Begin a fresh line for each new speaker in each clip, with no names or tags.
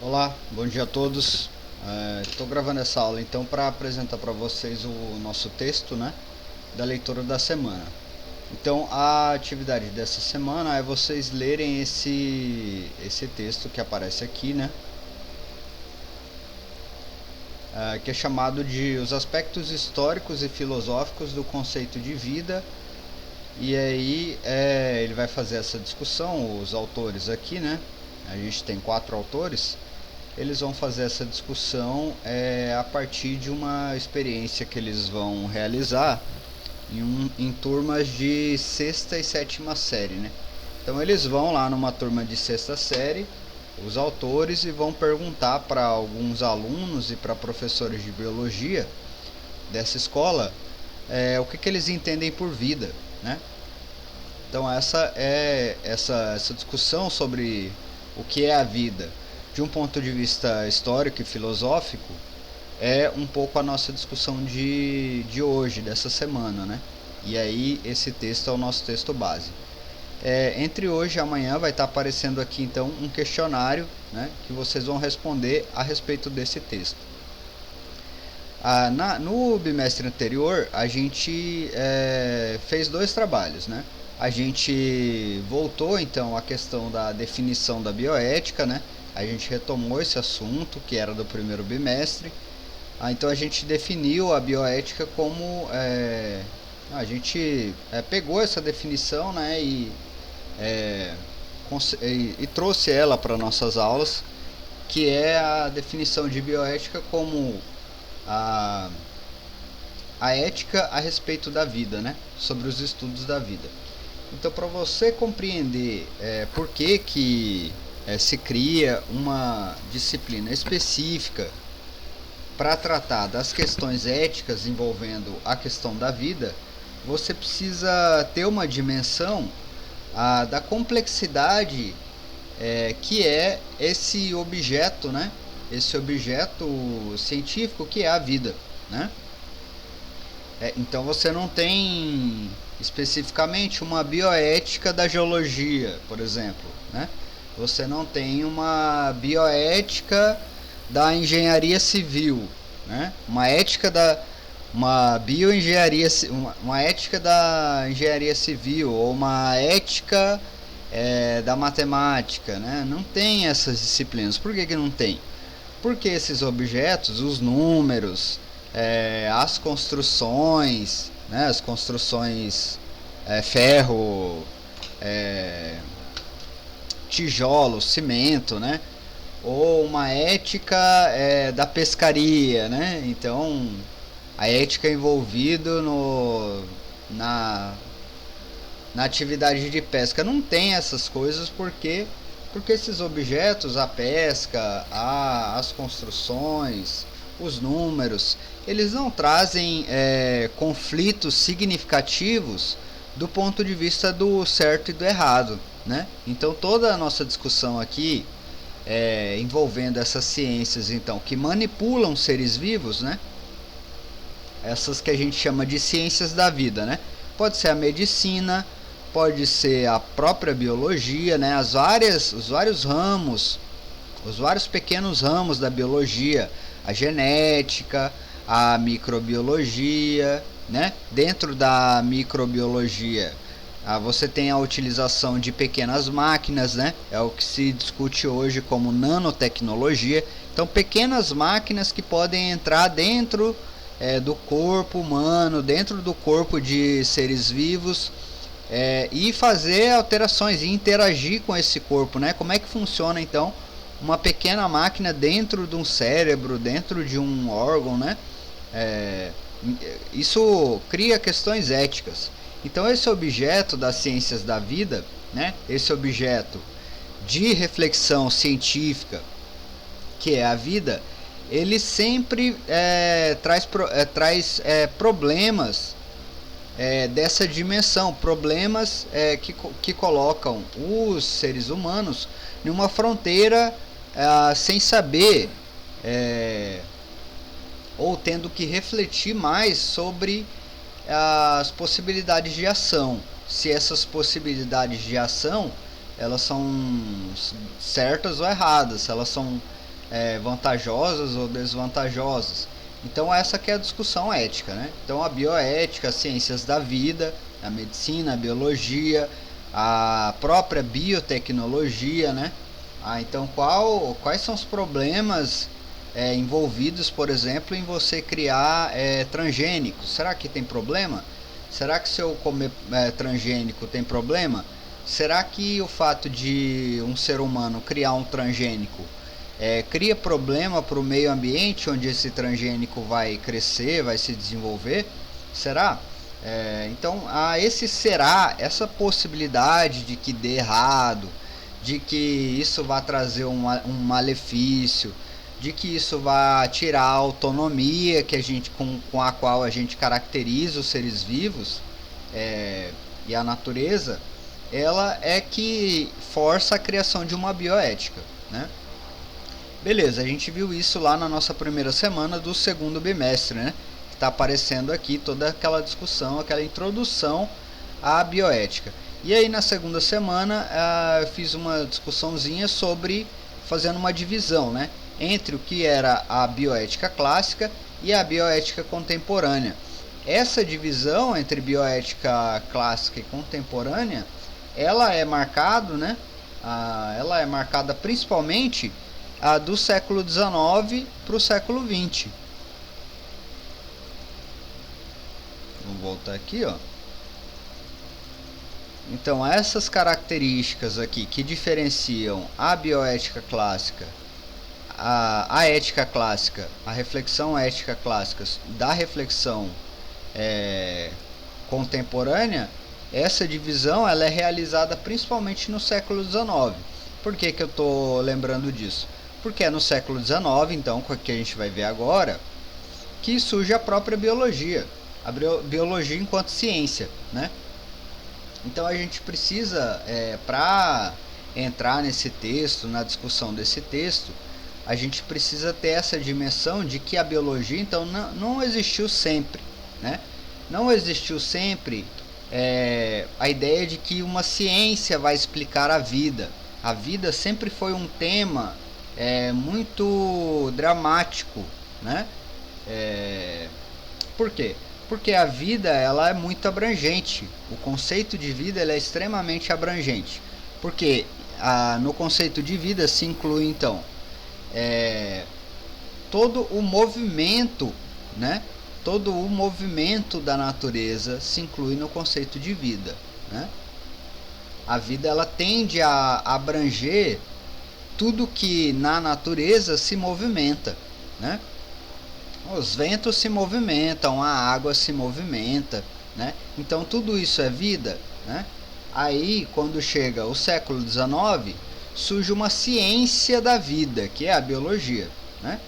Olá, bom dia a todos. Estou gravando essa aula então para apresentar para vocês o nosso texto, né, da leitura da semana. Então, a atividade dessa semana é vocês lerem esse texto que aparece aqui, né, que é chamado de Os Aspectos Históricos e Filosóficos do Conceito de Vida. E aí ele vai fazer essa discussão, os autores aqui, né, a gente tem 4 autores. Eles vão fazer essa discussão a partir de uma experiência que eles vão realizar em turmas de sexta e sétima série, né? Então eles vão lá numa turma de sexta série, os autores, e vão perguntar para alguns alunos e para professores de biologia dessa escola o que eles entendem por vida, né? Então essa discussão sobre o que é a vida de um ponto de vista histórico e filosófico é um pouco a nossa discussão de hoje, dessa semana, né? E aí esse texto é o nosso texto base. Entre hoje e amanhã vai estar aparecendo aqui então um questionário, né, que vocês vão responder a respeito desse texto. No bimestre anterior a gente fez 2 trabalhos, né? A gente voltou então à questão da definição da bioética, né? A gente retomou esse assunto que era do primeiro bimestre. Então a gente definiu a bioética como a gente pegou essa definição, né, e trouxe ela para nossas aulas, que é a definição de bioética como a, a ética a respeito da vida, né, sobre os estudos da vida. Então, para você compreender por que se cria uma disciplina específica para tratar das questões éticas envolvendo a questão da vida, você precisa ter uma dimensão da complexidade que é esse objeto, né? Esse objeto científico que é a vida, né? Então você não tem especificamente uma bioética da geologia, por exemplo, né? Você não tem uma bioética da engenharia civil, né? Uma bioengenharia, uma ética da engenharia civil ou uma ética da matemática, né? Não tem essas disciplinas. Por que não tem? Porque esses objetos, os números, as construções, né? As construções ferro, tijolo, cimento, né? Ou uma ética da pescaria, né? Então, a ética envolvida na, na atividade de pesca não tem essas coisas porque esses objetos, a pesca, as construções, os números, eles não trazem conflitos significativos do ponto de vista do certo e do errado, né? Então toda a nossa discussão aqui envolvendo essas ciências então que manipulam seres vivos, né? Essas que a gente chama de ciências da vida, né? Pode ser a medicina, pode ser a própria biologia, né? Os vários ramos, os vários pequenos ramos da biologia, a genética, a microbiologia, né? Dentro da microbiologia, você tem a utilização de pequenas máquinas, né? É o que se discute hoje como nanotecnologia. Então, pequenas máquinas que podem entrar dentro do corpo humano, dentro do corpo de seres vivos, e fazer alterações e interagir com esse corpo, né? Como é que funciona então uma pequena máquina dentro de um cérebro, dentro de um órgão, né? Isso cria questões éticas. Então esse objeto das ciências da vida, né? Esse objeto de reflexão científica que é a vida, ele sempre traz problemas dessa dimensão, problemas que colocam os seres humanos numa fronteira sem saber ou tendo que refletir mais sobre as possibilidades de ação, se essas possibilidades de ação elas são certas ou erradas, se elas são vantajosas ou desvantajosas. Então essa que é a discussão ética, né? Então a bioética, as ciências da vida, a medicina, a biologia, a própria biotecnologia, né? Então quais são os problemas envolvidos, por exemplo, em você criar transgênicos? Será que tem problema? Será que se eu comer transgênico tem problema? Será que o fato de um ser humano criar um transgênico cria problema para o meio ambiente onde esse transgênico vai crescer, vai se desenvolver? Será? Então, essa possibilidade de que dê errado, de que isso vai trazer um malefício, de que isso vai tirar a autonomia que com a qual a gente caracteriza os seres vivos e a natureza, ela é que força a criação de uma bioética, né? Beleza, a gente viu isso lá na nossa primeira semana do segundo bimestre, né? Está aparecendo aqui toda aquela discussão, aquela introdução à bioética. E aí na segunda semana eu fiz uma discussãozinha sobre fazendo uma divisão, né, entre o que era a bioética clássica e a bioética contemporânea. Essa divisão entre bioética clássica e contemporânea, ela é marcada, né? Ela é marcada principalmente do século XIX para o século XX. Vamos voltar aqui, ó. Então essas características aqui que diferenciam a bioética clássica, a ética clássica, a reflexão ética clássica da reflexão contemporânea, essa divisão ela é realizada principalmente no século XIX. Por que eu estou lembrando disso? Porque é no século XIX, então, que a gente vai ver agora, que surge a própria biologia, a biologia enquanto ciência, né? Então a gente precisa, para entrar nesse texto, na discussão desse texto, a gente precisa ter essa dimensão de que a biologia, então, não existiu sempre, né? Não existiu sempre a ideia de que uma ciência vai explicar a vida. A vida sempre foi um tema muito dramático, né? Por quê? Porque a vida ela é muito abrangente. O conceito de vida ela é extremamente abrangente. Porque no conceito de vida se inclui então todo o movimento, né? Todo o movimento da natureza se inclui no conceito de vida, né? A vida ela tende a abranger tudo que na natureza se movimenta, né? Os ventos se movimentam, a água se movimenta, né? Então tudo isso é vida, né? Aí quando chega o século XIX, surge uma ciência da vida, que é a biologia, né?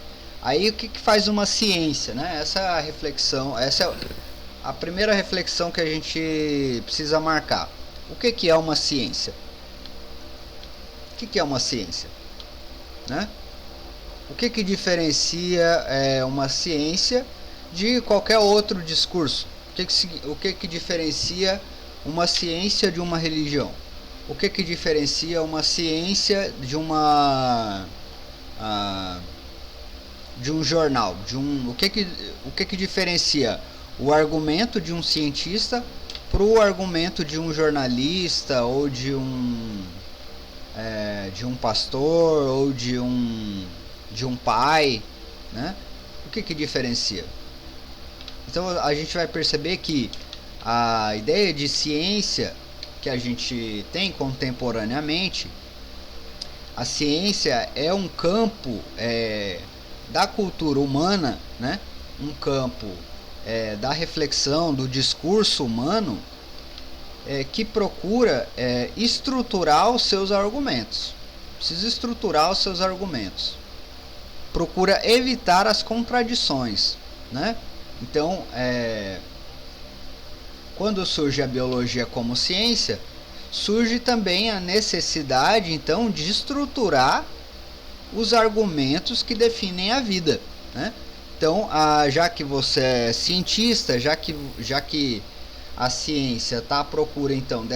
Aí o que faz uma ciência, né? Essa é a reflexão, essa é a primeira reflexão que a gente precisa marcar. O que é uma ciência? O que é uma ciência, né? O que diferencia uma ciência de qualquer outro discurso? O que diferencia uma ciência de uma religião? O que diferencia uma ciência de de um jornal? O que diferencia o argumento de um cientista para o argumento de um jornalista ou de um pastor ou de um pai, né? O que diferencia? Então a gente vai perceber que a ideia de ciência que a gente tem contemporaneamente, a ciência é um campo da cultura humana, né? Um campo da reflexão, do discurso humano, que procura estruturar os seus argumentos. Precisa estruturar os seus argumentos. Procura evitar as contradições, né? Então, quando surge a biologia como ciência, surge também a necessidade, então, de estruturar os argumentos que definem a vida, né? Então, já que você é cientista, já que a ciência está à procura, então,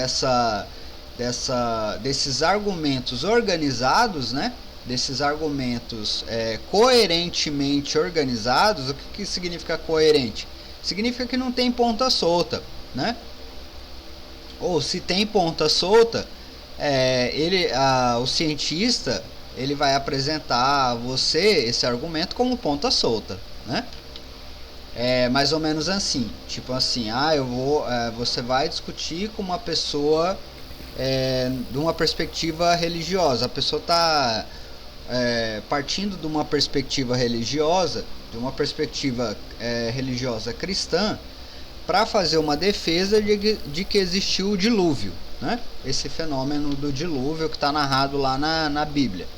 desses argumentos organizados, né? desses argumentos coerentemente organizados. O que significa coerente? Significa que não tem ponta solta, né? Ou se tem ponta solta, o cientista ele vai apresentar a você esse argumento como ponta solta, né? É mais ou menos assim, tipo assim, você vai discutir com uma pessoa de uma perspectiva religiosa. A pessoa está partindo de uma perspectiva religiosa, religiosa cristã, para fazer uma defesa de que existiu o dilúvio, né? Esse fenômeno do dilúvio que está narrado lá na Bíblia.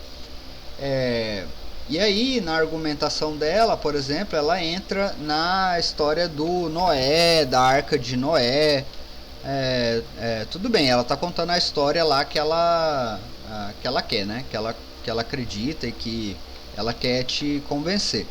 E aí, na argumentação dela, por exemplo, ela entra na história do Noé, da Arca de Noé. Tudo bem, ela está contando a história lá que ela quer, né? Que ela acredita e que ela quer te convencer.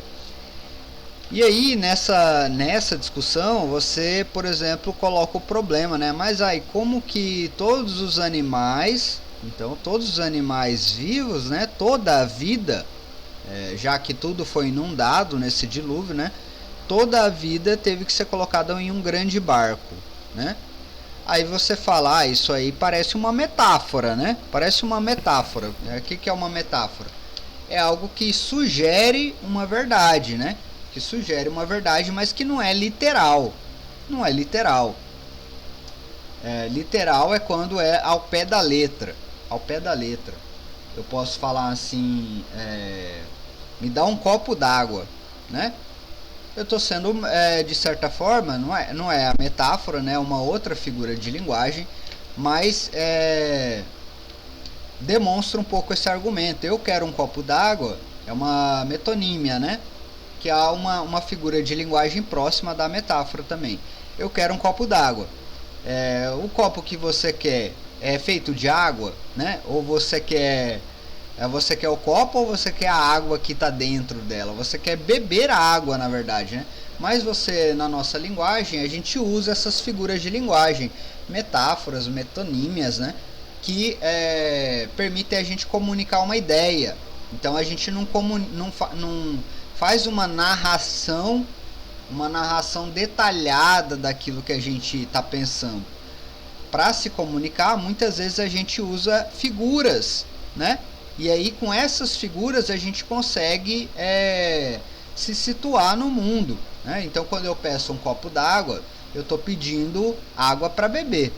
E aí, nessa discussão, você, por exemplo, coloca o problema, né? Mas aí, como que todos os animais, então todos os animais vivos, né? Toda a vida, já que tudo foi inundado nesse dilúvio, né? Toda a vida teve que ser colocada em um grande barco, né? Aí você fala, isso aí parece uma metáfora, né? Parece uma metáfora. O que é uma metáfora? É algo que sugere uma verdade, né? Que sugere uma verdade, mas que não é literal. Não é literal. Literal é quando é ao pé da letra. Ao pé da letra. Eu posso falar assim, me dá um copo d'água, né? Eu estou sendo, de certa forma, não é a metáfora, né? É uma outra figura de linguagem, mas demonstra um pouco esse argumento. Eu quero um copo d'água, é uma metonímia, né? Que há uma figura de linguagem próxima da metáfora também. Eu quero um copo d'água. O copo que você quer é feito de água, né? Ou você quer o copo ou você quer a água que está dentro dela? Você quer beber a água, na verdade, né? Mas na nossa linguagem, a gente usa essas figuras de linguagem, metáforas, metonímias, né? Que permitem a gente comunicar uma ideia. Então a gente não faz uma narração detalhada daquilo que a gente está pensando. Para se comunicar, muitas vezes a gente usa figuras, né? E aí com essas figuras a gente consegue se situar no mundo, né? Então quando eu peço um copo d'água, eu estou pedindo água para beber,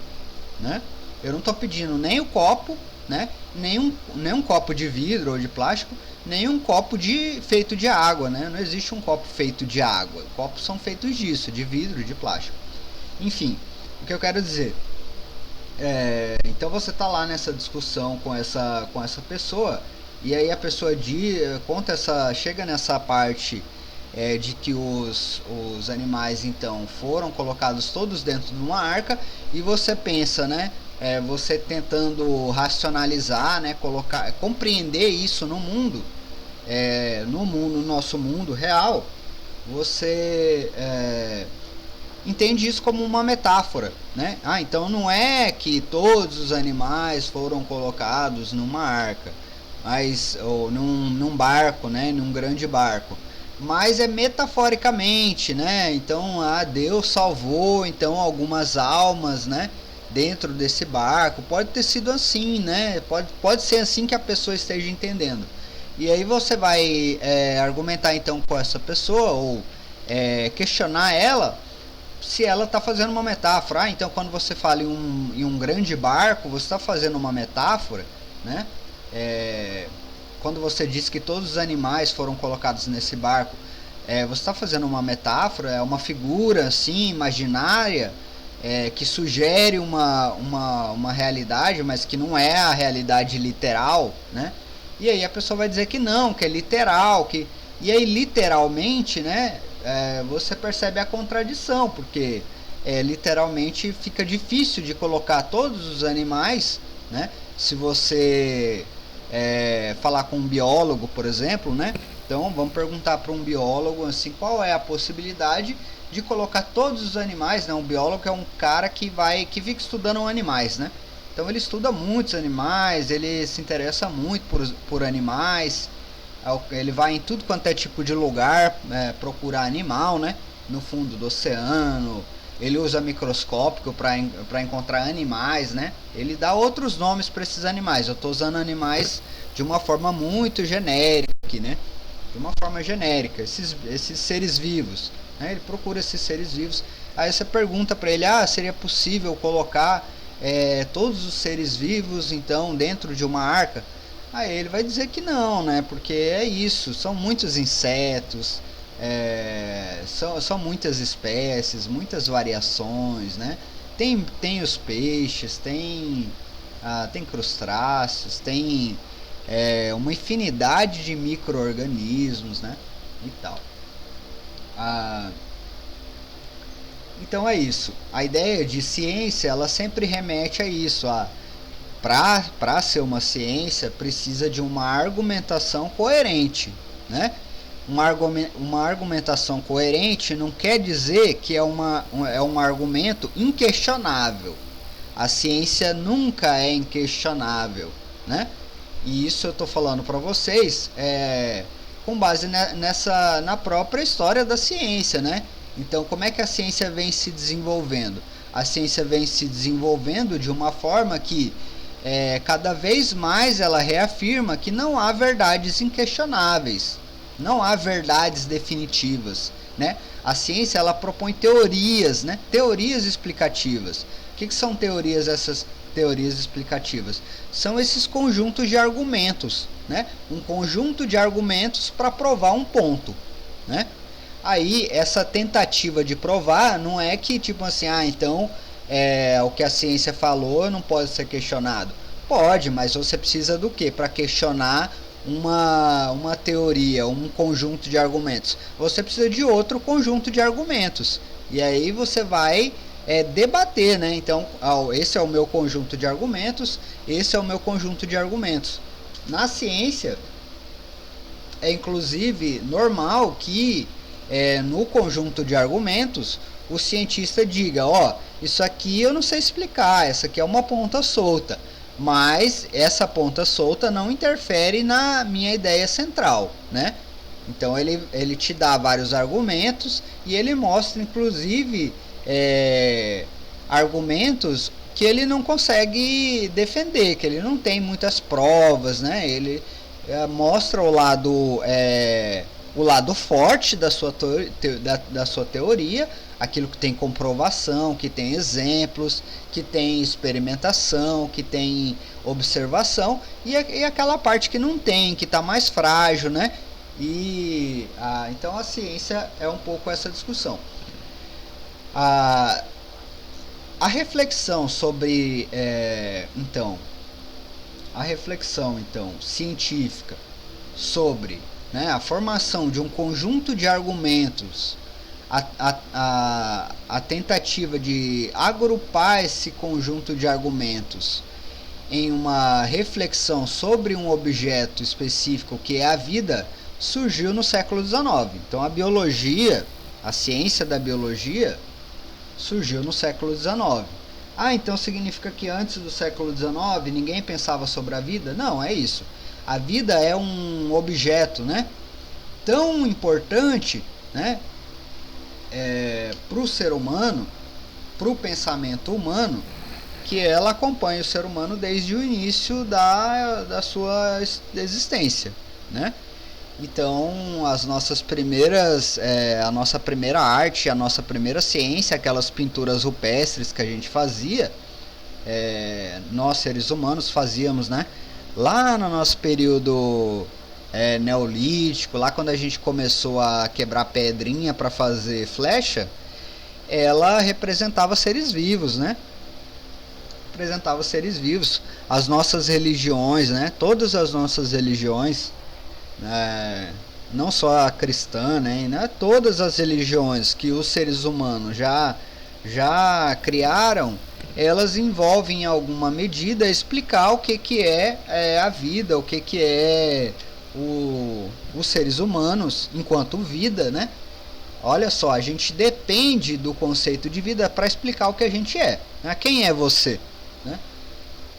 né? Eu não estou pedindo nem o copo, né? Nem um copo de vidro ou de plástico, nem um copo feito de água, né? Não existe um copo feito de água. Copos são feitos disso, de vidro, de plástico. Enfim, o que eu quero dizer então você está lá nessa discussão com essa pessoa, e aí a pessoa chega nessa parte de que os animais então foram colocados todos dentro de uma arca, e você pensa, né? Você tentando racionalizar, né? Compreender isso no mundo, no nosso mundo real, você entende isso como uma metáfora, né? Então não é que todos os animais foram colocados numa arca, ou num barco, né? Num grande barco, mas é metaforicamente, né? Então Deus salvou então algumas almas, né? Dentro desse barco. Pode ter sido assim, né? Pode ser assim que a pessoa esteja entendendo. E aí você vai argumentar então com essa pessoa, ou questionar ela se ela está fazendo uma metáfora. Então quando você fala em um grande barco, você está fazendo uma metáfora, né? Quando você diz que todos os animais foram colocados nesse barco, você está fazendo uma metáfora, é uma figura assim imaginária, que sugere uma realidade, mas que não é a realidade literal, né? E aí a pessoa vai dizer que não, que é literal, e aí literalmente, né? Você percebe a contradição, porque literalmente fica difícil de colocar todos os animais, né? Se você falar com um biólogo, por exemplo, né? Então vamos perguntar para um biólogo assim, qual é a possibilidade de colocar todos os animais, né? Um biólogo é um cara que fica estudando animais, né? Então ele estuda muitos animais, ele se interessa muito por animais, ele vai em tudo quanto é tipo de lugar procurar animal, né? No fundo do oceano, ele usa microscópio para encontrar animais, né? Ele dá outros nomes para esses animais. Eu estou usando animais de uma forma muito genérica aqui, né? De uma forma genérica, esses seres vivos, né? Ele procura esses seres vivos. Aí você pergunta para ele, seria possível colocar todos os seres vivos então dentro de uma arca? Aí ele vai dizer que não, né? Porque é isso, são muitos insetos, são muitas espécies, muitas variações, né? Tem os peixes, tem crustáceos, tem uma infinidade de micro-organismos, né? E tal. Então é isso. A ideia de ciência, ela sempre remete a isso. Para ser uma ciência, precisa de uma argumentação coerente, né? Uma argumentação coerente não quer dizer que é um argumento inquestionável. A ciência nunca é inquestionável, né? E isso eu estou falando para vocês com base na própria história da ciência, né? Então, como é que a ciência vem se desenvolvendo? A ciência vem se desenvolvendo de uma forma que cada vez mais ela reafirma que não há verdades inquestionáveis, não há verdades definitivas, né? A ciência, ela propõe teorias, né? Teorias explicativas. O que são teorias, essas teorias explicativas? São esses conjuntos de argumentos, né? Um conjunto de argumentos para provar um ponto, né? Aí essa tentativa de provar não é que tipo assim, então o que a ciência falou não pode ser questionado. Pode, mas você precisa do que para questionar uma teoria, um conjunto de argumentos? Você precisa de outro conjunto de argumentos. E aí você vai debater, né? Então, esse é o meu conjunto de argumentos, esse é o meu conjunto de argumentos. Na ciência, é inclusive normal que no conjunto de argumentos o cientista diga, isso aqui eu não sei explicar, essa aqui é uma ponta solta, mas essa ponta solta não interfere na minha ideia central, né? Então ele te dá vários argumentos e ele mostra inclusive argumentos que ele não consegue defender, que ele não tem muitas provas, né? Ele mostra o lado forte da sua teoria, aquilo que tem comprovação, que tem exemplos, que tem experimentação, que tem observação, e aquela parte que não tem, que está mais frágil, né? Então a ciência é um pouco essa discussão. A reflexão sobre a reflexão científica sobre, né, a formação de um conjunto de argumentos, a tentativa de agrupar esse conjunto de argumentos em uma reflexão sobre um objeto específico que é a vida, surgiu no século XIX. Então a biologia, a ciência da biologia, surgiu no século XIX. Então significa que antes do século XIX ninguém pensava sobre a vida? Não, é isso. A vida é um objeto, né, tão importante, né, para o ser humano, para o pensamento humano, que ela acompanha o ser humano desde o início da sua existência, né? Então, a nossa primeira arte, a nossa primeira ciência, aquelas pinturas rupestres que a gente fazia, nós seres humanos fazíamos, né? Lá no nosso período neolítico, lá quando a gente começou a quebrar pedrinha para fazer flecha, ela representava seres vivos, né? Representava seres vivos. As nossas religiões, né? Todas as nossas religiões, não só a cristã, né? Todas as religiões que os seres humanos já criaram, elas envolvem em alguma medida explicar o que é a vida, o que é os seres humanos enquanto vida, né? Olha só, a gente depende do conceito de vida para explicar o que a gente é, né? Quem é você, né?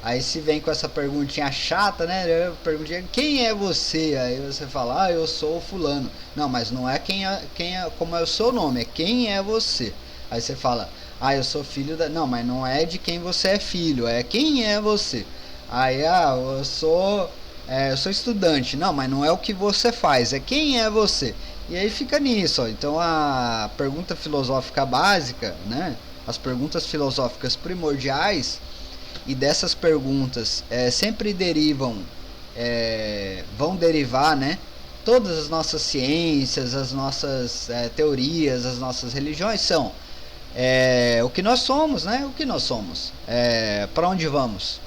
Aí se vem com essa perguntinha chata, né? Perguntinha, quem é você? Aí você fala, eu sou o fulano. Não, mas não é como é o seu nome, é quem é você. Aí você fala, eu sou filho da... Não, mas não é de quem você é filho, é quem é você. Aí, eu sou estudante. Não, mas não é o que você faz, é quem é você. E aí fica nisso, ó. Então a pergunta filosófica básica, né? As perguntas filosóficas primordiais, e dessas perguntas sempre vão derivar, né? Todas as nossas ciências, as nossas teorias, as nossas religiões são o que nós somos, né? O que nós somos, para onde vamos,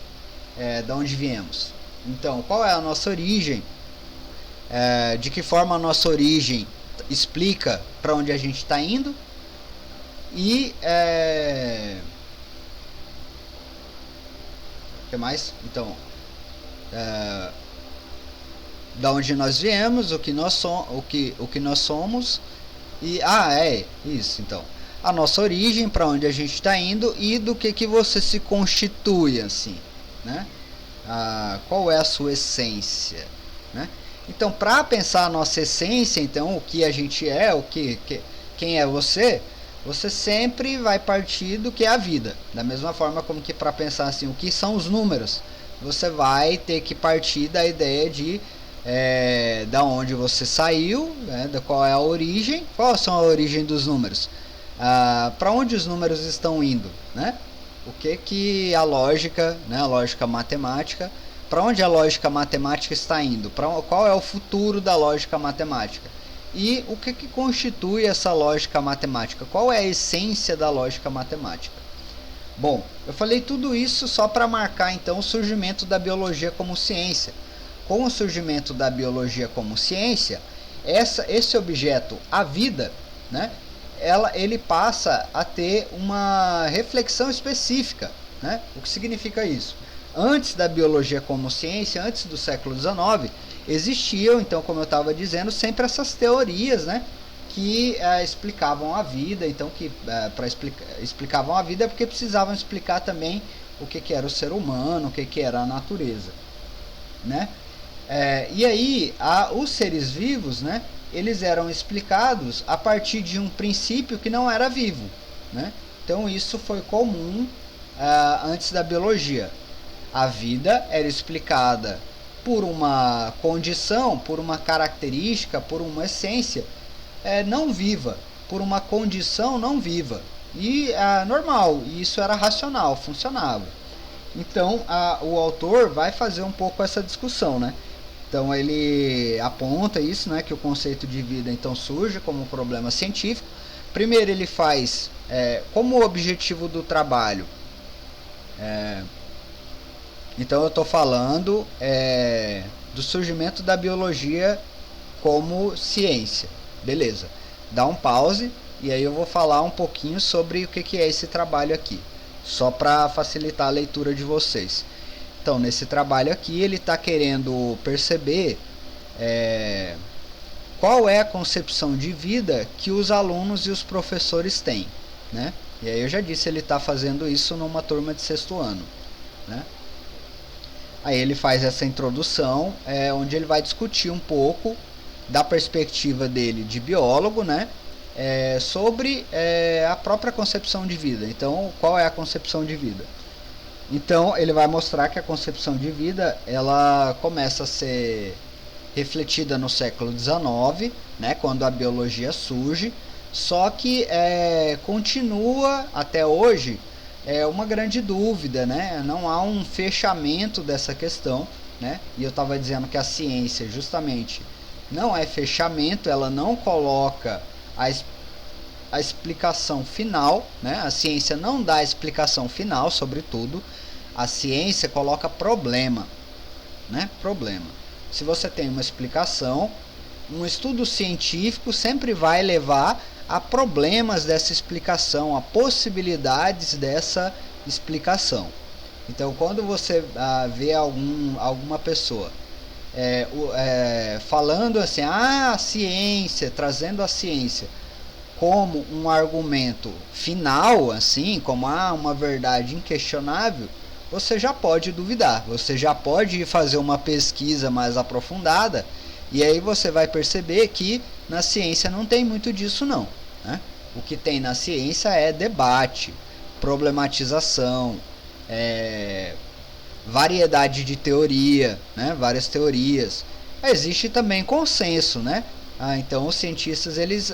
de onde viemos. Então, qual é a nossa origem? De que forma a nossa origem explica para onde a gente está indo? E o que mais? Então, da onde nós viemos, o que nós somos e isso. Então, a nossa origem, para onde a gente está indo e do que você se constitui, assim, né? Qual é a sua essência, né? Então, para pensar a nossa essência, então o que a gente é, quem é você, você sempre vai partir do que é a vida. Da mesma forma como que para pensar assim, o que são os números, você vai ter que partir da ideia de da onde você saiu, né, da qual é a origem, qual são a origem dos números, para onde os números estão indo, né? O que a lógica, né, a lógica matemática, para onde a lógica matemática está indo, qual é o futuro da lógica matemática. E o que constitui essa lógica matemática? Qual é a essência da lógica matemática? Bom, eu falei tudo isso só para marcar então o surgimento da biologia como ciência. Com o surgimento da biologia como ciência, esse objeto, a vida, né, ele passa a ter uma reflexão específica, né? O que significa isso? Antes da biologia como ciência, antes do século XIX, existiam, então, como eu estava dizendo, sempre essas teorias, né, que explicavam a vida. Então, para explicavam a vida porque precisavam explicar também o que era o ser humano, o que era a natureza, né? E aí, os seres vivos, né, eles eram explicados a partir de um princípio que não era vivo, né? Então, isso foi comum antes da biologia. A vida era explicada por uma condição, por uma característica, por uma essência não viva, por uma condição não viva. E normal, e isso era racional, funcionava. Então, o autor vai fazer um pouco essa discussão, né? Então, ele aponta isso, né, que o conceito de vida então surge como um problema científico. Primeiro, ele faz como objetivo do trabalho. Então, eu estou falando do surgimento da biologia como ciência. Beleza. Dá um pause e aí eu vou falar um pouquinho sobre o que é esse trabalho aqui, só para facilitar a leitura de vocês. Então, nesse trabalho aqui, ele está querendo perceber qual é a concepção de vida que os alunos e os professores têm, né? E aí eu já disse, ele está fazendo isso numa turma de 6º ano, né? Aí ele faz essa introdução, onde ele vai discutir um pouco da perspectiva dele de biólogo, né? Sobre a própria concepção de vida. Então, qual é a concepção de vida? Então, ele vai mostrar que a concepção de vida, ela começa a ser refletida no século XIX, né, quando a biologia surge, só que continua até hoje uma grande dúvida, né? Não há um fechamento dessa questão, né? E eu estava dizendo que a ciência justamente não é fechamento, ela não coloca a explicação final, né? A ciência não dá a explicação final sobre tudo. A ciência coloca problema, né? Problema. Se você tem uma explicação, um estudo científico sempre vai levar a problemas dessa explicação, a possibilidades dessa explicação. Então, quando você vê alguma pessoa falando assim, a ciência, trazendo a ciência como um argumento final, assim, como uma verdade inquestionável, você já pode duvidar, você já pode fazer uma pesquisa mais aprofundada, e aí você vai perceber que na ciência não tem muito disso não, né? O que tem na ciência é debate, problematização, variedade de teoria, né? Várias teorias. Existe também consenso, né? Então os cientistas eles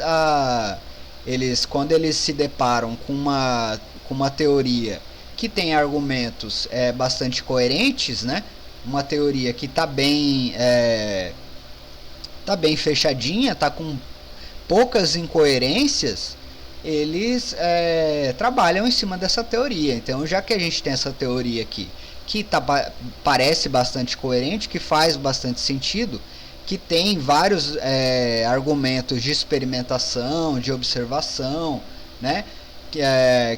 quando eles se deparam com uma teoria que tem argumentos bastante coerentes, né? Uma teoria que está bem fechadinha, está com poucas incoerências, eles trabalham em cima dessa teoria. Então, já que a gente tem essa teoria aqui, que parece bastante coerente, que faz bastante sentido, que tem vários argumentos de experimentação, de observação, né?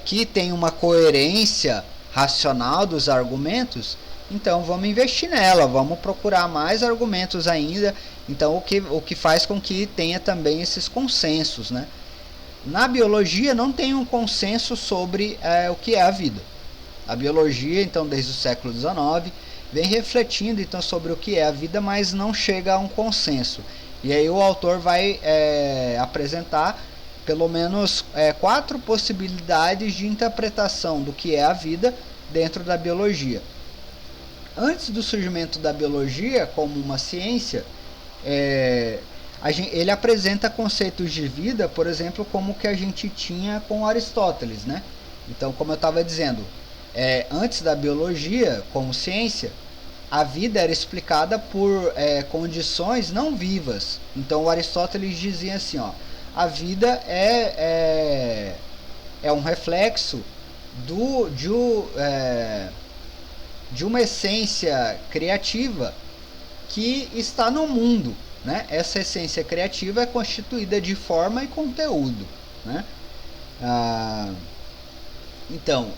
Que tem uma coerência racional dos argumentos, então vamos investir nela, vamos procurar mais argumentos ainda. Então o que faz com que tenha também esses consensos, né? Na biologia não tem um consenso sobre o que é a vida. A biologia, então, desde o século XIX, vem refletindo então sobre o que é a vida, mas não chega a um consenso. E aí o autor vai apresentar pelo menos 4 possibilidades de interpretação do que é a vida dentro da biologia. Antes do surgimento da biologia como uma ciência, ele apresenta conceitos de vida, por exemplo, como o que a gente tinha com Aristóteles, né? Então, como eu estava dizendo, antes da biologia como ciência, a vida era explicada por condições não vivas. Então, o Aristóteles dizia assim, ó, a vida é um reflexo de uma essência criativa que está no mundo, né? Essa essência criativa é constituída de forma e conteúdo, né? Então,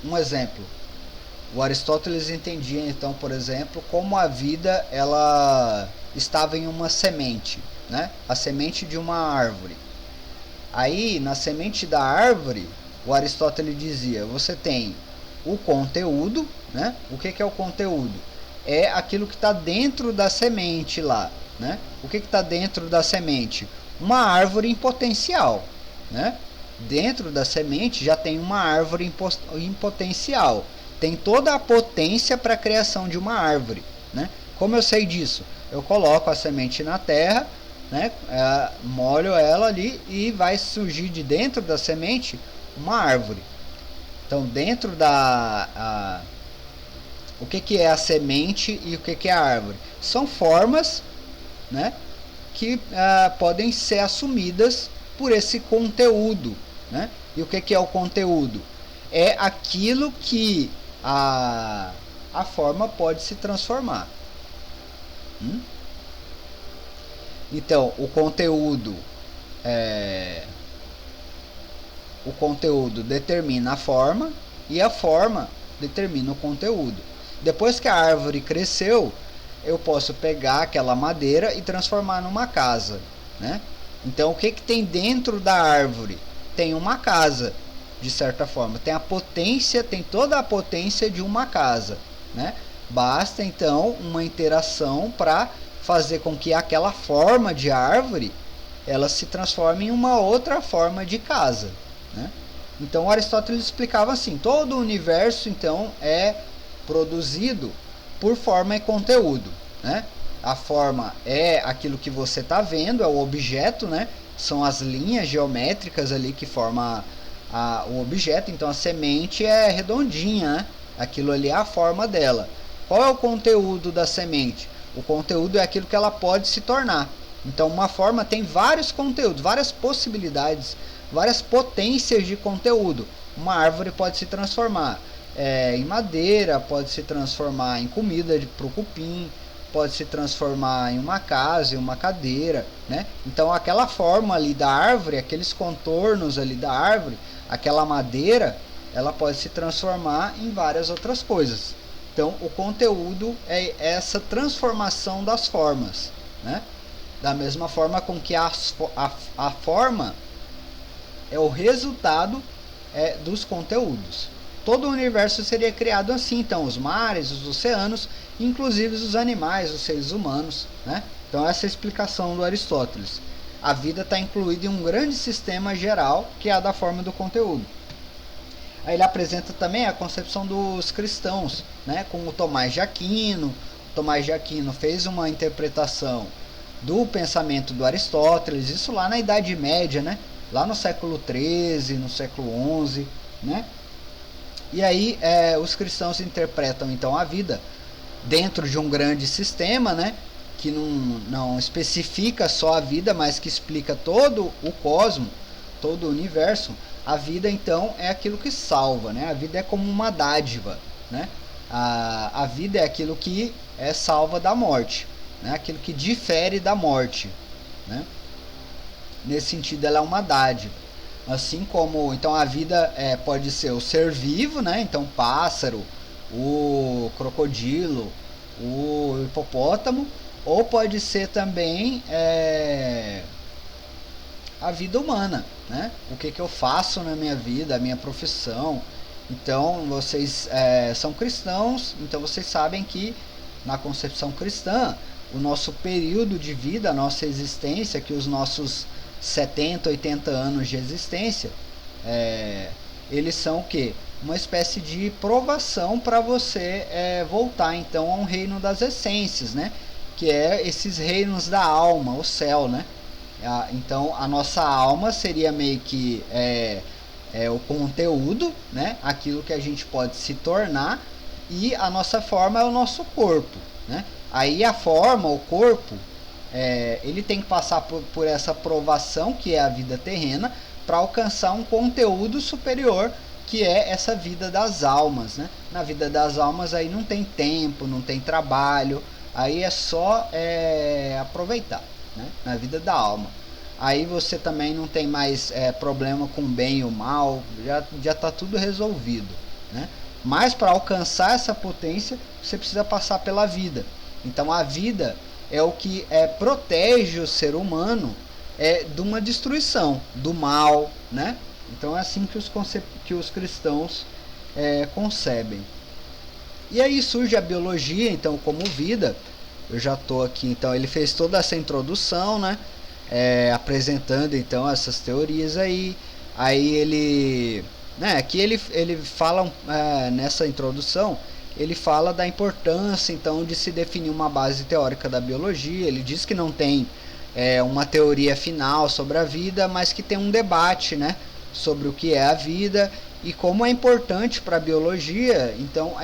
um exemplo, o Aristóteles entendia então, por exemplo, como a vida ela estava em uma semente, né? A semente de uma árvore. Aí, na semente da árvore, o Aristóteles dizia, você tem o conteúdo, né? O que é o conteúdo? É aquilo que está dentro da semente lá, né? O que está dentro da semente? Uma árvore em potencial, né? Dentro da semente já tem uma árvore em potencial. Tem toda a potência para a criação de uma árvore, né? Como eu sei disso? Eu coloco a semente na terra, né? Molho ela ali e vai surgir de dentro da semente uma árvore. Então, dentro o que é a semente e o que é a árvore? São formas, né, que podem ser assumidas por esse conteúdo, né? E o que é o conteúdo? É aquilo que a forma pode se transformar. Então, o conteúdo determina a forma e a forma determina o conteúdo. Depois que a árvore cresceu, eu posso pegar aquela madeira e transformar numa casa, né? Então, o que tem dentro da árvore? Tem uma casa, de certa forma. Tem toda a potência de uma casa, né? Basta, então, uma interação para fazer com que aquela forma de árvore ela se transforme em uma outra forma de casa, né? Então, Aristóteles explicava assim, todo o universo, então, é produzido por forma e conteúdo, né? A forma é aquilo que você está vendo, é o objeto, né? São as linhas geométricas ali que formam o objeto. Então a semente é redondinha, né? Aquilo ali é a forma dela. Qual é o conteúdo da semente? O conteúdo é aquilo que ela pode se tornar. Então uma forma tem vários conteúdos, várias possibilidades, várias potências de conteúdo. Uma árvore pode se transformar em madeira, pode se transformar em comida para o cupim, pode se transformar em uma casa, em uma cadeira, né? Então aquela forma ali da árvore, aqueles contornos ali da árvore, aquela madeira, ela pode se transformar em várias outras coisas. Então o conteúdo é essa transformação das formas, né? Da mesma forma com que a forma é o resultado dos conteúdos. todo o universo seria criado assim, então os mares, os oceanos, inclusive os animais, os seres humanos, né? Então essa é a explicação do Aristóteles. A vida está incluída em um grande sistema geral, que é a da forma do conteúdo. Aí ele apresenta também a concepção dos cristãos, né, com o Tomás de Aquino. O Tomás de Aquino fez uma interpretação do pensamento do Aristóteles, isso lá na Idade Média, né, lá no século XIII, no século XI, né? E aí os cristãos interpretam então a vida dentro de um grande sistema, né, que não especifica só a vida, mas que explica todo o cosmos, todo o universo. A vida então é aquilo que salva, né? A vida é como uma dádiva, né? A vida é aquilo que salva da morte, né? Aquilo que difere da morte, né? Nesse sentido ela é uma dádiva. Assim como então a vida pode ser o ser vivo, né? Então pássaro, o crocodilo, o hipopótamo, ou pode ser também a vida humana, né? O que eu faço na minha vida, a minha profissão. Então vocês são cristãos, então vocês sabem que na concepção cristã o nosso período de vida, a nossa existência, que os nossos 70, 80 anos de existência, eles são o quê? Uma espécie de provação para você voltar então a um reino das essências, né? Que é esses reinos da alma, o céu, né? Então a nossa alma seria meio que o conteúdo, né? Aquilo que a gente pode se tornar, e a nossa forma é o nosso corpo, né? Aí a forma, o corpo, ele tem que passar por essa provação que é a vida terrena para alcançar um conteúdo superior, que é essa vida das almas, né? Na vida das almas aí não tem tempo, não tem trabalho, aí é só aproveitar, né? Na vida da alma. Aí você também não tem mais problema com o bem e o mal, já está tudo resolvido, né? Mas para alcançar essa potência você precisa passar pela vida. Então a vida é o que protege o ser humano de uma destruição, do mal, né? Então é assim que os cristãos concebem. E aí surge a biologia, então, como vida. Eu já estou aqui, então ele fez toda essa introdução, né? Apresentando então essas teorias aí. Aí ele, né? Aqui ele fala nessa introdução, ele fala da importância então de se definir uma base teórica da biologia. Ele diz que não tem uma teoria final sobre a vida, mas que tem um debate, né, sobre o que é a vida e como é importante para a biologia, então,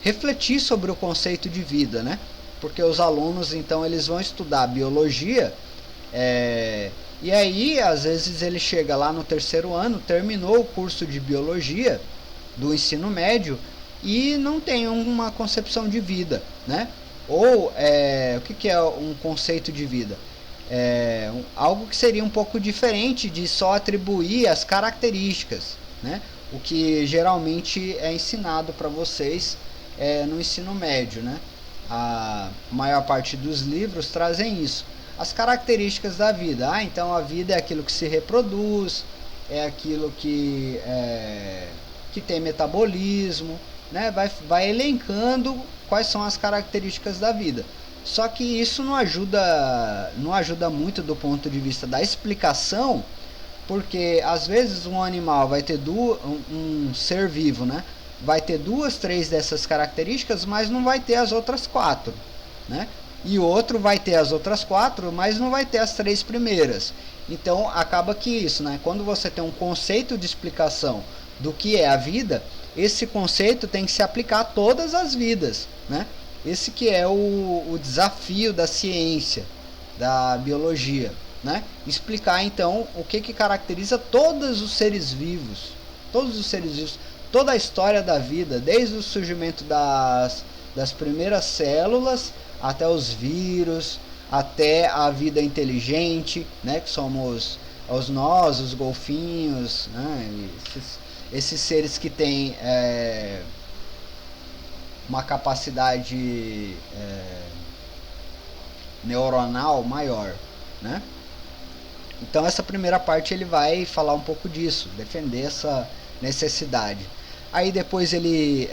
refletir sobre o conceito de vida, né? Porque os alunos, então, eles vão estudar biologia, e aí, às vezes, ele chega lá no terceiro ano, terminou o curso de biologia do ensino médio e não tem uma concepção de vida, né? Ou, o que é um conceito de vida? Algo que seria um pouco diferente de só atribuir as características, né? O que geralmente é ensinado para vocês no ensino médio, né? A maior parte dos livros trazem isso, as características da vida. Então a vida é aquilo que se reproduz, é aquilo que tem metabolismo, né? Vai elencando quais são as características da vida. Só que isso não ajuda muito do ponto de vista da explicação, porque às vezes um animal vai ter um ser vivo, né? Vai ter 2, 3 dessas características, mas não vai ter as outras 4, né? E o outro vai ter as outras 4, mas não vai ter as 3 primeiras. Então acaba que isso, né? Quando você tem um conceito de explicação do que é a vida, esse conceito tem que se aplicar a todas as vidas, né? Esse que é o desafio da ciência, da biologia, né? Explicar então o que caracteriza todos os seres vivos, toda a história da vida, desde o surgimento das primeiras células até os vírus, até a vida inteligente, né? Que somos nós, os golfinhos, né? Esses seres que têm uma capacidade neuronal maior, né? Então essa primeira parte ele vai falar um pouco disso, defender essa necessidade. Aí depois ele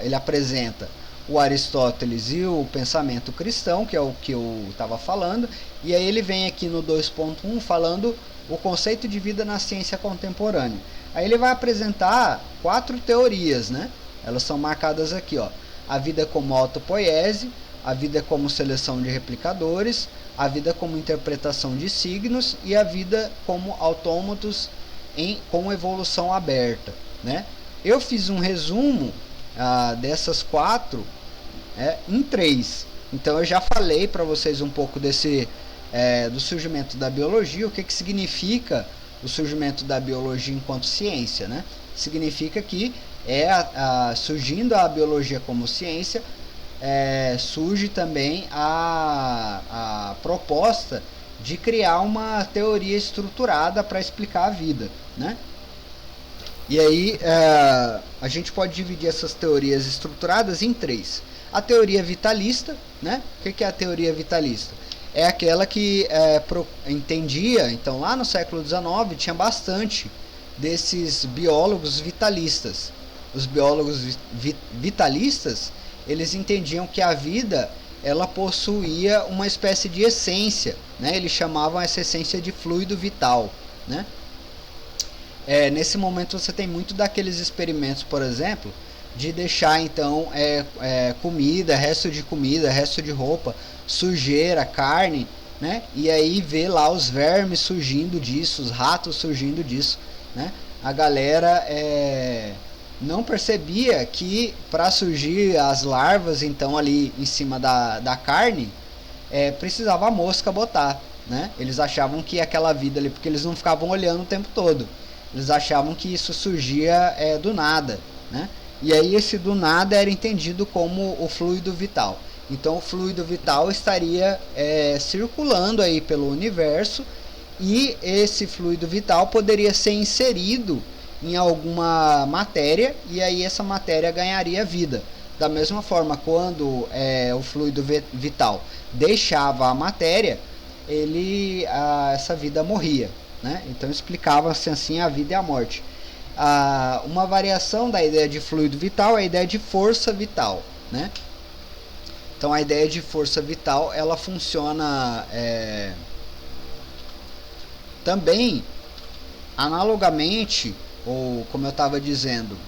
ele apresenta o Aristóteles e o pensamento cristão, que é o que eu estava falando, e aí ele vem aqui no 2.1 falando o conceito de vida na ciência contemporânea. Aí ele vai apresentar 4 teorias, né? Elas são marcadas aqui, ó. A vida como autopoiese, a vida como seleção de replicadores, a vida como interpretação de signos e a vida como autômatos com evolução aberta, né? Eu fiz um resumo dessas 4 em 3. Então eu já falei para vocês um pouco do surgimento da biologia, o que significa o surgimento da biologia enquanto ciência, né? Significa que surgindo a biologia como ciência, surge também a proposta de criar uma teoria estruturada para explicar a vida, né? E aí a gente pode dividir essas teorias estruturadas em 3. A teoria vitalista, né? O que é a teoria vitalista? É aquela que entendia, então lá no século XIX tinha bastante desses biólogos vitalistas. Os biólogos vitalistas, eles entendiam que a vida ela possuía uma espécie de essência, né? Eles chamavam essa essência de fluido vital, né? Nesse momento você tem muito daqueles experimentos, por exemplo, de deixar então comida, resto de roupa, sujeira, carne, né? E aí ver lá os vermes surgindo disso, os ratos surgindo disso, né? A galera não percebia que para surgir as larvas então ali em cima da carne precisava a mosca botar, né? Eles achavam que aquela vida ali, porque eles não ficavam olhando o tempo todo, eles achavam que isso surgia do nada, né? E aí esse do nada era entendido como o fluido vital. Então o fluido vital estaria circulando aí pelo universo, e esse fluido vital poderia ser inserido em alguma matéria, e aí essa matéria ganharia vida. Da mesma forma, quando o fluido vital deixava a matéria, essa vida morria, né? Então explicava-se assim a vida e a morte. Uma variação da ideia de fluido vital é a ideia de força vital, né? Então a ideia de força vital ela funciona também analogamente, ou como eu estava dizendo,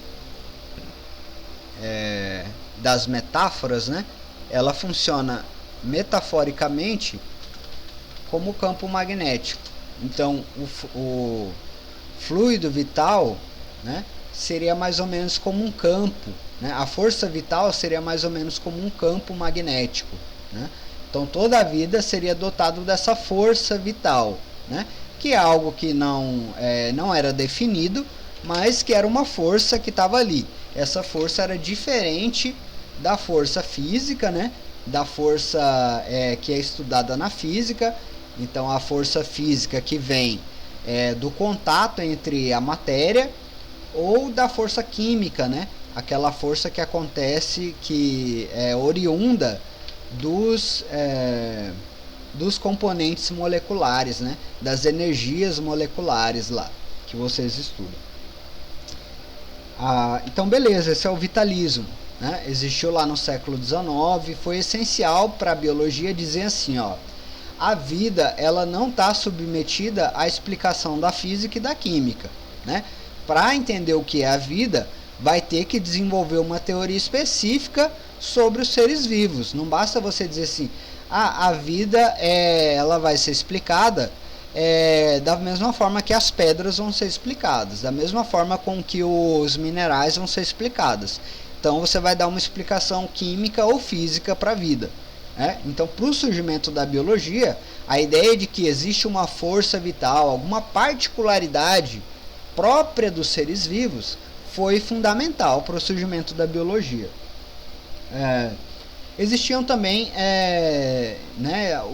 das metáforas, né? Ela funciona metaforicamente como campo magnético. Então o fluido vital, né, seria mais ou menos como um campo, né? A força vital seria mais ou menos como um campo magnético, né? Então toda a vida seria dotada dessa força vital, né? Que é algo que não era definido, mas que era uma força que estava ali. Essa força era diferente da força física, né? Da força que é estudada na física. Então a força física que vem do contato entre a matéria, ou da força química, né? Aquela força que acontece, que é oriunda dos componentes moleculares, né? Das energias moleculares lá que vocês estudam. Então beleza, esse é o vitalismo, né? Existiu lá no século XIX, foi essencial para a biologia dizer assim, ó: a vida ela não está submetida à explicação da física e da química, né? Para entender o que é a vida, vai ter que desenvolver uma teoria específica sobre os seres vivos. Não basta você dizer assim, a vida ela vai ser explicada da mesma forma que as pedras vão ser explicadas, da mesma forma com que os minerais vão ser explicados. Então você vai dar uma explicação química ou física para a vida. Então, para o surgimento da biologia, a ideia de que existe uma força vital, alguma particularidade própria dos seres vivos, foi fundamental para o surgimento da biologia. Existiam também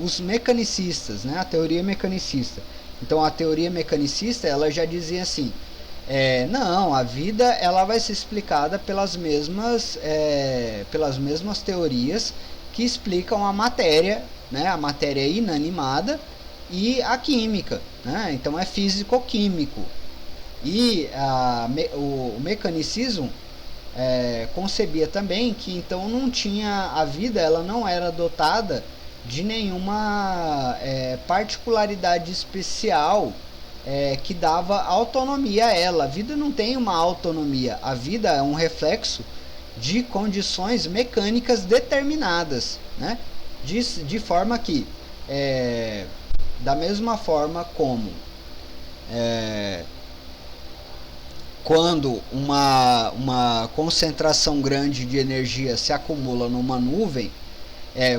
os mecanicistas, né? A teoria mecanicista. Então a teoria mecanicista ela já dizia assim, não, a vida ela vai ser explicada pelas mesmas teorias que explicam a matéria, né? A matéria inanimada e a química, né? Então é físico-químico. E o mecanicismo concebia também que então não tinha a vida, ela não era dotada de nenhuma particularidade especial que dava autonomia a ela. A vida não tem uma autonomia, a vida é um reflexo de condições mecânicas determinadas, né? De forma que, da mesma forma como quando uma concentração grande de energia se acumula numa nuvem,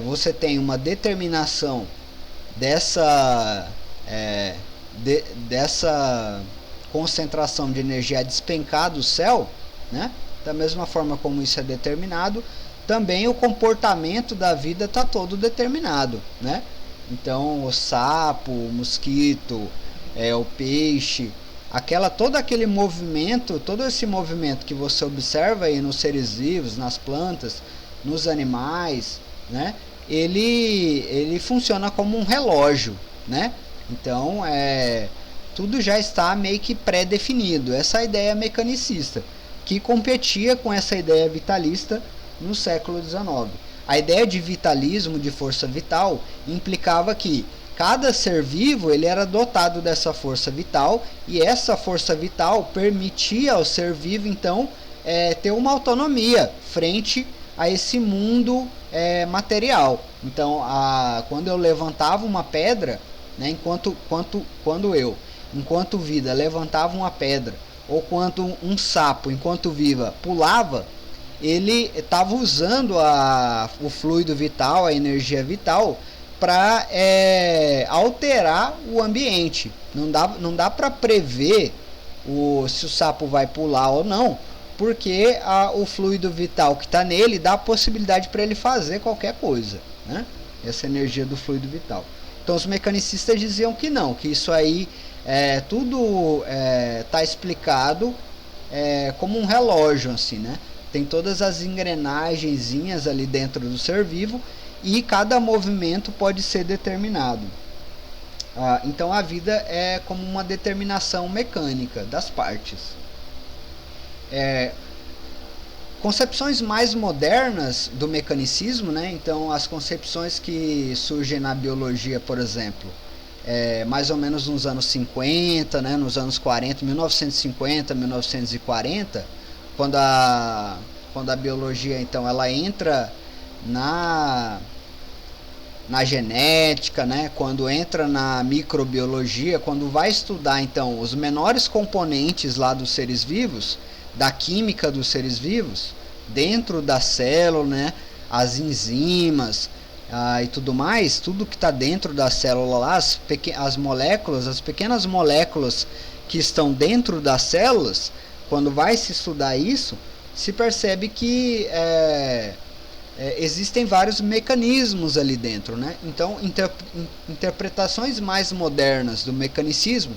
você tem uma determinação dessa concentração de energia a despencar do céu, né? Da mesma forma como isso é determinado, também o comportamento da vida está todo determinado, né? Então o sapo, o mosquito, o peixe, todo aquele movimento, todo esse movimento que você observa aí nos seres vivos, nas plantas, nos animais, né? Ele funciona como um relógio, né? Então tudo já está meio que pré-definido. Essa é a ideia mecanicista, que competia com essa ideia vitalista no século XIX. A ideia de vitalismo, de força vital, implicava que cada ser vivo ele era dotado dessa força vital, e essa força vital permitia ao ser vivo então ter uma autonomia frente a esse mundo material. Então, quando eu levantava uma pedra, né, enquanto vida, levantava uma pedra, ou quando um sapo, enquanto viva, pulava, ele estava usando o fluido vital, a energia vital, para alterar o ambiente. Não dá para prever se o sapo vai pular ou não, porque o fluido vital que está nele dá a possibilidade para ele fazer qualquer coisa, né? Essa energia do fluido vital. Então os mecanicistas diziam que não, que isso aí tudo está explicado como um relógio, assim, né? Tem todas as engrenagenzinhas ali dentro do ser vivo e cada movimento pode ser determinado. Então a vida é como uma determinação mecânica das partes. Concepções mais modernas do mecanicismo, né? Então as concepções que surgem na biologia, por exemplo, mais ou menos nos anos 50, né? Nos anos 40, 1950, 1940, quando a biologia então ela entra na genética, né? Quando entra na microbiologia, quando vai estudar então os menores componentes lá dos seres vivos, da química dos seres vivos, dentro da célula, né? As enzimas e tudo mais, tudo que está dentro da célula lá, as moléculas, as pequenas moléculas que estão dentro das células, quando vai se estudar isso, se percebe que existem vários mecanismos ali dentro, né? Então, interpretações mais modernas do mecanicismo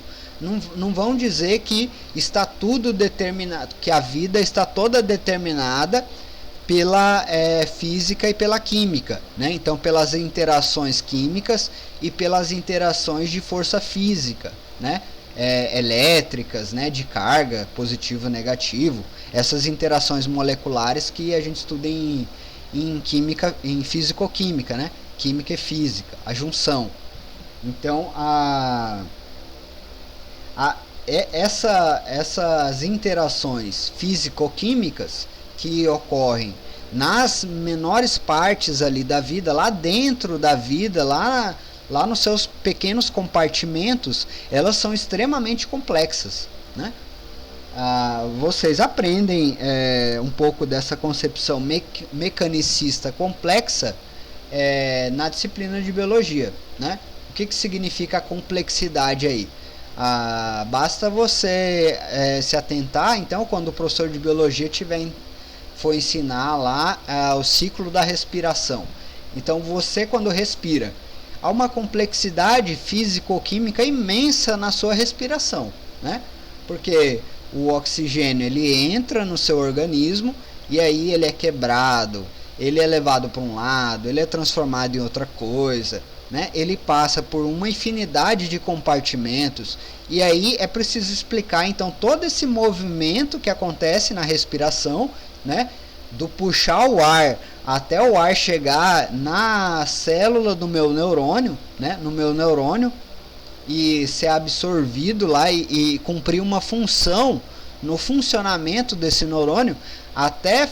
não vão dizer que está tudo determinado, que a vida está toda determinada pela física e pela química, né? Então, pelas interações químicas e pelas interações de força física, né? Elétricas, né? De carga, positivo e negativo, essas interações moleculares que a gente estuda em química, em físico-química, né? Química e física, a junção. Então, essas interações físico-químicas que ocorrem nas menores partes ali da vida, lá dentro da vida, lá nos seus pequenos compartimentos, elas são extremamente complexas, né? Vocês aprendem um pouco dessa concepção mecanicista complexa na disciplina de biologia, né? O que significa a complexidade aí? Basta você se atentar, então, quando o professor de biologia for ensinar lá o ciclo da respiração. Então, você, quando respira, há uma complexidade físico-química imensa na sua respiração, né? Porque o oxigênio ele entra no seu organismo e aí ele é quebrado, ele é levado para um lado, ele é transformado em outra coisa, né? Ele passa por uma infinidade de compartimentos, e aí é preciso explicar então todo esse movimento que acontece na respiração, né? Do puxar o ar até o ar chegar na célula do meu neurônio, né? No meu neurônio, e ser absorvido lá e cumprir uma função no funcionamento desse neurônio. Até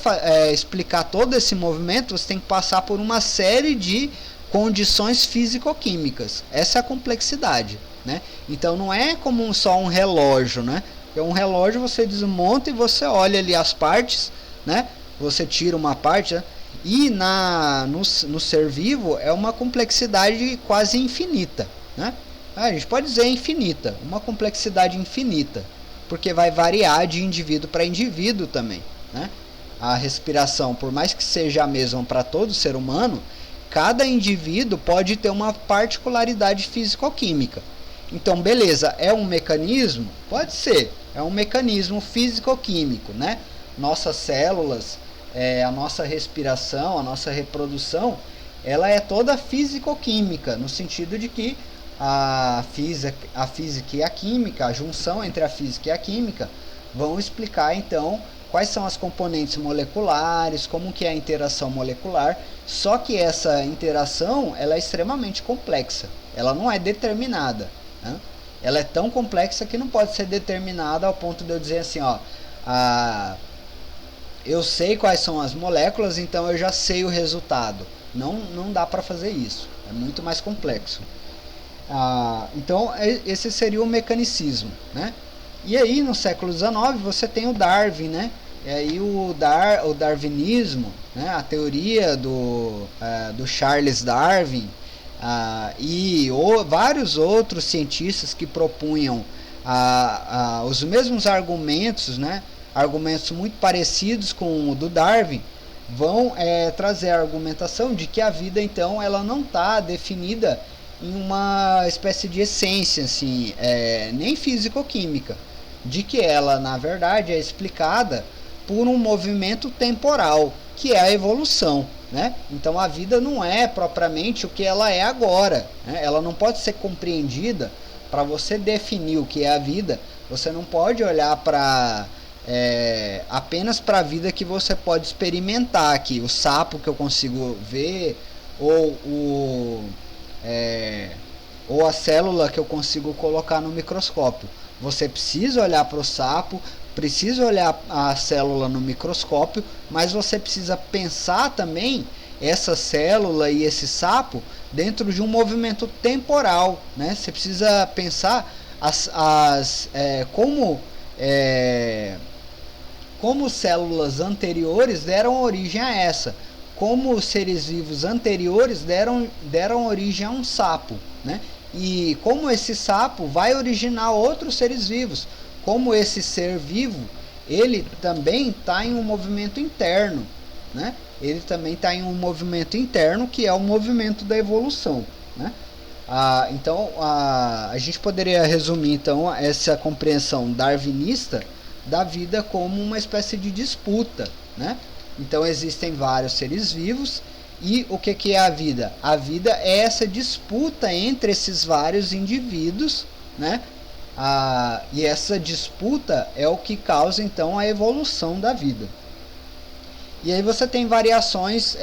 explicar todo esse movimento, você tem que passar por uma série de condições físico-químicas. Essa é a complexidade, né? Então não é como só um relógio, né? Porque um relógio você desmonta e você olha ali as partes, né? Você tira uma parte, né? E no ser vivo é uma complexidade quase infinita, né? A gente pode dizer infinita, uma complexidade infinita, porque vai variar de indivíduo para indivíduo também, né? A respiração, por mais que seja a mesma para todo ser humano, cada indivíduo pode ter uma particularidade físico-química. Então, beleza, é um mecanismo? Pode ser, é um mecanismo físico-químico, né? Nossas células, a nossa respiração, a nossa reprodução, ela é toda físico-química, no sentido de que a física e a química, a junção entre a física e a química, vão explicar então quais são as componentes moleculares, como que é a interação molecular. Só que essa interação ela é extremamente complexa, ela não é determinada, né? Ela é tão complexa que não pode ser determinada ao ponto de eu dizer assim, ó, eu sei quais são as moléculas, então eu já sei o resultado. Não dá para fazer isso, é muito mais complexo. Então esse seria o mecanicismo, né? E aí no século XIX você tem o Darwin, né? E aí o darwinismo, né? A teoria do Charles Darwin, e vários outros cientistas que propunham os mesmos argumentos, né? Argumentos muito parecidos com o do Darwin, vão trazer a argumentação de que a vida então ela não está definida em uma espécie de essência, assim, nem físico-química, de que ela, na verdade, é explicada por um movimento temporal, que é a evolução, né? Então a vida não é propriamente o que ela é agora, né? Ela não pode ser compreendida. Para você definir o que é a vida, você não pode olhar para apenas para a vida que você pode experimentar aqui, o sapo que eu consigo ver, ou a célula que eu consigo colocar no microscópio. Você precisa olhar para o sapo, precisa olhar a célula no microscópio, mas você precisa pensar também essa célula e esse sapo dentro de um movimento temporal, né? Você precisa pensar como células anteriores deram origem a essa, como os seres vivos anteriores deram origem a um sapo, né? E como esse sapo vai originar outros seres vivos, como esse ser vivo, ele também está em um movimento interno, né? Ele também está em um movimento interno que é o movimento da evolução, né? Então a gente poderia resumir então essa compreensão darwinista da vida como uma espécie de disputa, né? Então existem vários seres vivos, e o que é a vida? A vida é essa disputa entre esses vários indivíduos, né? E essa disputa é o que causa então a evolução da vida. E aí você tem variações,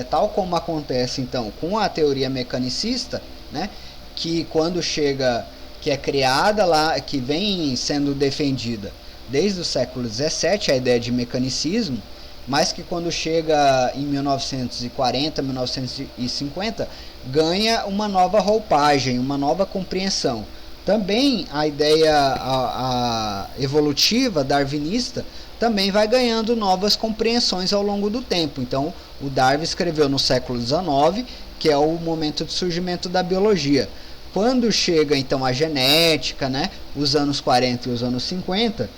tal como acontece então com a teoria mecanicista, né? Que quando chega, que é criada lá, que vem sendo defendida desde o século XVII, a ideia de mecanicismo, mas que quando chega em 1940, 1950, ganha uma nova roupagem, uma nova compreensão. Também a ideia evolutiva, darwinista, também vai ganhando novas compreensões ao longo do tempo. Então, o Darwin escreveu no século XIX, que é o momento de surgimento da biologia. Quando chega, então, a genética, né, os anos 40 e os anos 50,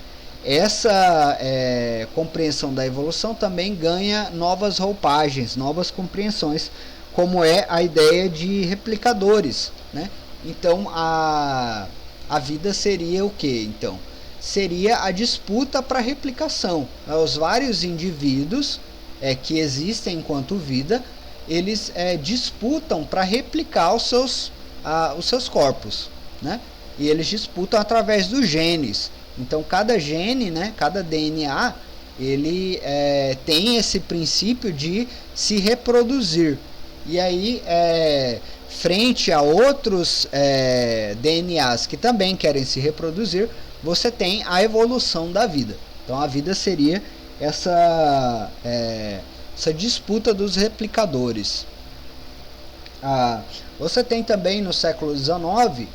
essa compreensão da evolução também ganha novas roupagens, novas compreensões, como é a ideia de replicadores, né? Então a vida seria o que? Então seria a disputa para replicação. Os vários indivíduos que existem enquanto vida, eles disputam para replicar os seus corpos, né? E eles disputam através dos genes. Então cada gene, né, cada DNA, ele tem esse princípio de se reproduzir. E aí, frente a outros DNAs que também querem se reproduzir, você tem a evolução da vida. Então a vida seria essa disputa dos replicadores. Você tem também no século XIX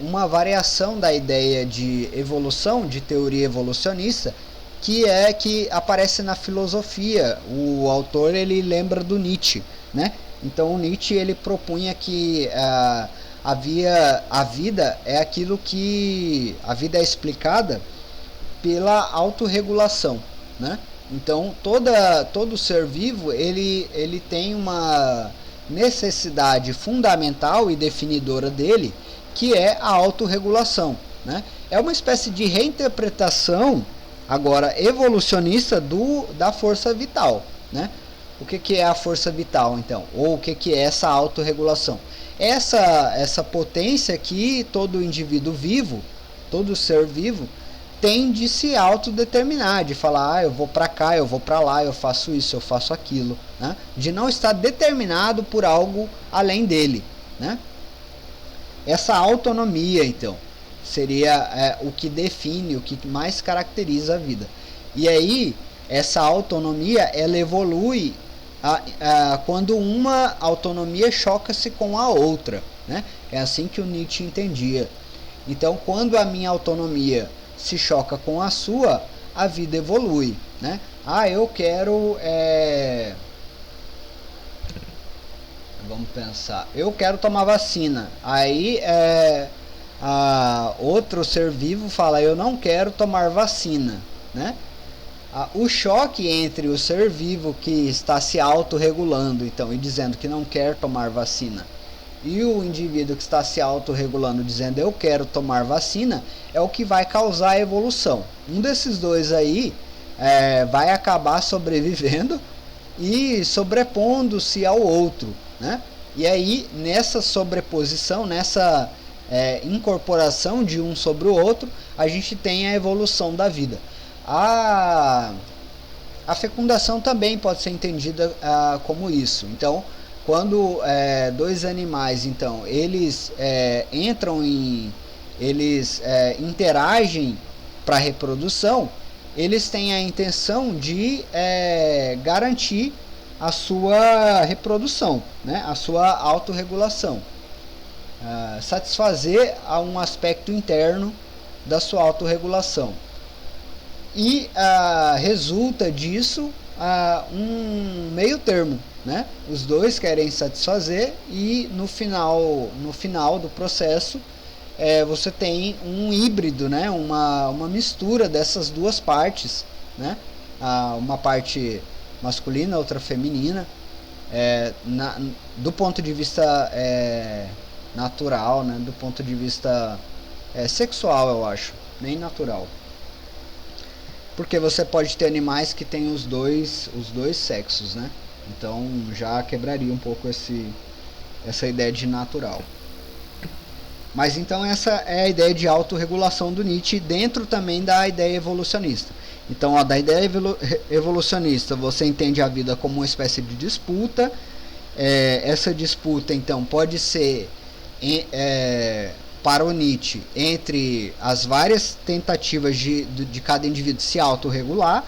uma variação da ideia de evolução, de teoria evolucionista, que aparece na filosofia. O autor, ele lembra do Nietzsche, né? Então o Nietzsche, ele propunha que a vida é aquilo que a vida é explicada pela autorregulação, né? Então todo ser vivo ele tem uma necessidade fundamental e definidora dele, que é a autorregulação, né? É uma espécie de reinterpretação agora evolucionista da força vital, né? O que é a força vital, então? Ou o que é essa autorregulação? Essa potência que todo indivíduo vivo, todo ser vivo, tem de se autodeterminar, de falar, eu vou para cá, eu vou para lá, eu faço isso, eu faço aquilo, né? De não estar determinado por algo além dele, né? Essa autonomia, então, seria o que define, o que mais caracteriza a vida. E aí, essa autonomia, ela evolui quando uma autonomia choca-se com a outra, né? É assim que o Nietzsche entendia. Então, quando a minha autonomia se choca com a sua, a vida evolui, né? Eu quero vamos pensar, eu quero tomar vacina. Aí outro ser vivo fala, eu não quero tomar vacina, né? O choque entre o ser vivo que está se autorregulando, então, e dizendo que não quer tomar vacina, e o indivíduo que está se autorregulando dizendo eu quero tomar vacina, é o que vai causar a evolução. Um desses dois aí vai acabar sobrevivendo e sobrepondo-se ao outro, né? E aí, nessa sobreposição, nessa incorporação de um sobre o outro, a gente tem a evolução da vida. A fecundação também pode ser entendida como isso. Então, quando dois animais, então, eles eles interagem para a reprodução, eles têm a intenção de garantir a sua reprodução, né? A sua autorregulação, satisfazer a um aspecto interno da sua autorregulação. E resulta disso um meio termo, né? Os dois querem satisfazer e no final do processo você tem um híbrido, né? Uma mistura dessas duas partes, né? Uma parte masculina, outra feminina, do ponto de vista natural, né? Do ponto de vista sexual, eu acho, nem natural. Porque você pode ter animais que têm os dois sexos, né? Então já quebraria um pouco essa ideia de natural. Mas então essa é a ideia de autorregulação do Nietzsche, dentro também da ideia evolucionista. Então, da ideia evolucionista, você entende a vida como uma espécie de disputa. Essa disputa, então, pode ser para o Nietzsche entre as várias tentativas de cada indivíduo se autorregular.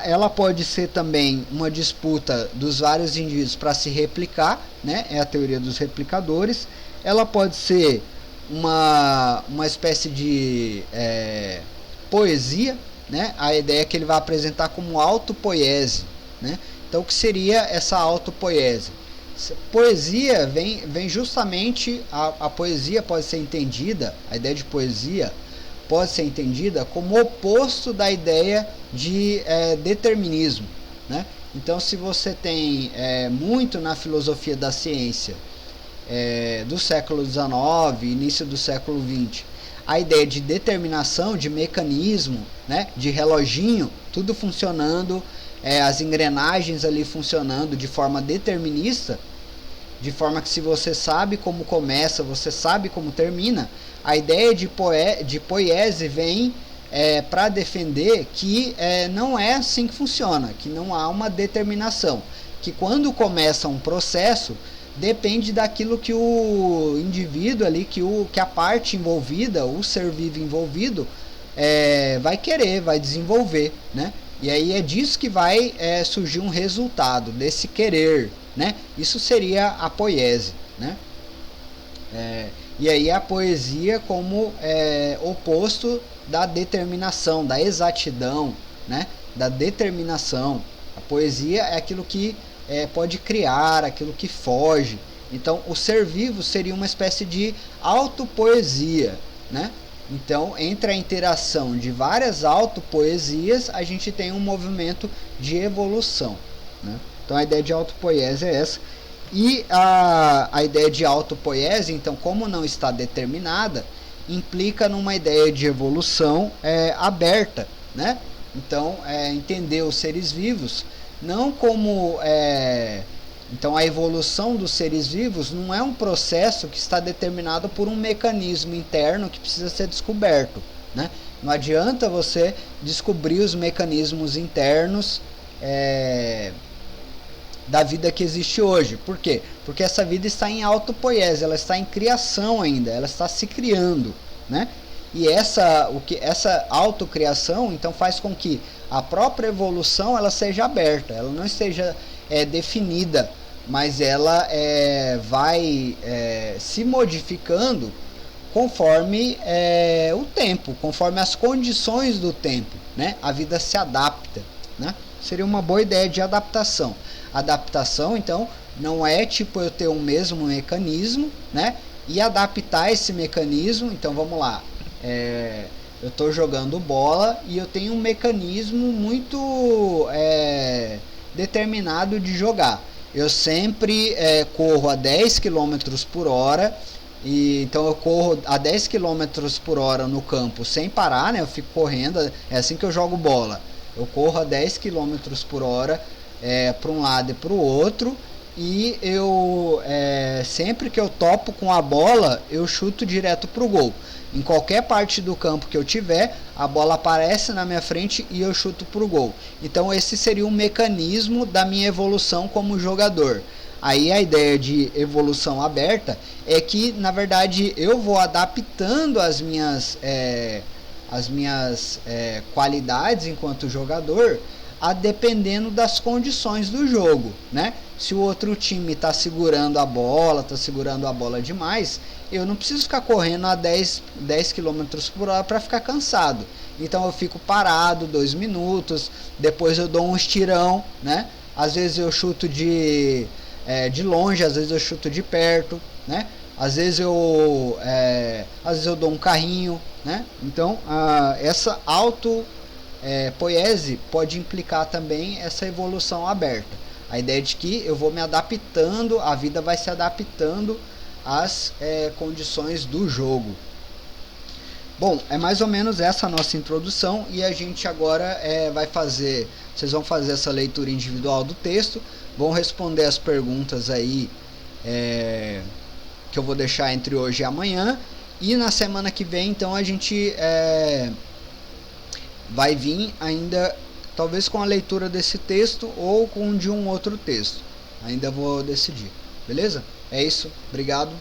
Ela pode ser também uma disputa dos vários indivíduos para se replicar, né? É a teoria dos replicadores. Ela pode ser uma espécie de poesia, né? A ideia é que ele vai apresentar como autopoiese, né? Então, o que seria essa autopoiese? Poesia vem justamente, a poesia pode ser entendida, a ideia de poesia pode ser entendida como oposto da ideia de determinismo, né? Então, se você tem muito na filosofia da ciência do século XIX, início do século XX, a ideia de determinação, de mecanismo, né? De reloginho, tudo funcionando as engrenagens ali funcionando de forma determinista, de forma que se você sabe como começa, você sabe como termina. A ideia de poiese vem para defender que não é assim que funciona, que não há uma determinação, que quando começa um processo depende daquilo que o indivíduo ali, que a parte envolvida, o ser vivo envolvido, vai querer, vai desenvolver, né? E aí é disso que vai surgir um resultado, desse querer, né? Isso seria a poiese, né? E aí a poesia como oposto da determinação, da exatidão, né? Da determinação. A poesia é aquilo que pode criar, aquilo que foge. Então o ser vivo seria uma espécie de autopoesia, né? Então, entre a interação de várias autopoesias, a gente tem um movimento de evolução, né? Então, a ideia de autopoiese é essa. E a ideia de autopoiese, então, como não está determinada, implica numa ideia de evolução aberta, né? Então, entender os seres vivos não como... Então, a evolução dos seres vivos não é um processo que está determinado por um mecanismo interno que precisa ser descoberto, né? Não adianta você descobrir os mecanismos internos da vida que existe hoje. Por quê? Porque essa vida está em autopoiese, ela está em criação ainda, ela está se criando, né? E essa autocriação, então, faz com que a própria evolução ela seja aberta, ela não esteja definida, mas ela vai se modificando conforme o tempo, conforme as condições do tempo, né? A vida se adapta, né? Seria uma boa ideia de adaptação. Adaptação, então, não é tipo eu ter um mesmo mecanismo, né? E adaptar esse mecanismo. Então, vamos lá. Eu estou jogando bola e eu tenho um mecanismo muito determinado de jogar. Eu sempre corro a 10 km por hora, e então eu corro a 10 km por hora no campo sem parar, né? Eu fico correndo, é assim que eu jogo bola. Eu corro a 10 km por hora para um lado e para o outro, e eu sempre que eu topo com a bola, eu chuto direto para o gol. Em qualquer parte do campo que eu tiver, a bola aparece na minha frente e eu chuto pro gol. Então esse seria um mecanismo da minha evolução como jogador. Aí a ideia de evolução aberta é que, na verdade, eu vou adaptando as minhas qualidades enquanto jogador dependendo das condições do jogo, né? Se o outro time está segurando a bola demais, eu não preciso ficar correndo a 10 km por hora para ficar cansado. Então eu fico parado 2 minutos, depois eu dou um estirão, né? Às vezes eu chuto de longe, às vezes eu chuto de perto, né? Às vezes eu dou um carrinho, né? Então essa poiese pode implicar também essa evolução aberta. A ideia de que eu vou me adaptando, a vida vai se adaptando às condições do jogo. Bom, é mais ou menos essa a nossa introdução, e a gente agora vocês vão fazer essa leitura individual do texto, vão responder as perguntas aí que eu vou deixar entre hoje e amanhã, e na semana que vem então a gente vai vir ainda, talvez com a leitura desse texto ou com de um outro texto. Ainda vou decidir. Beleza? É isso. Obrigado.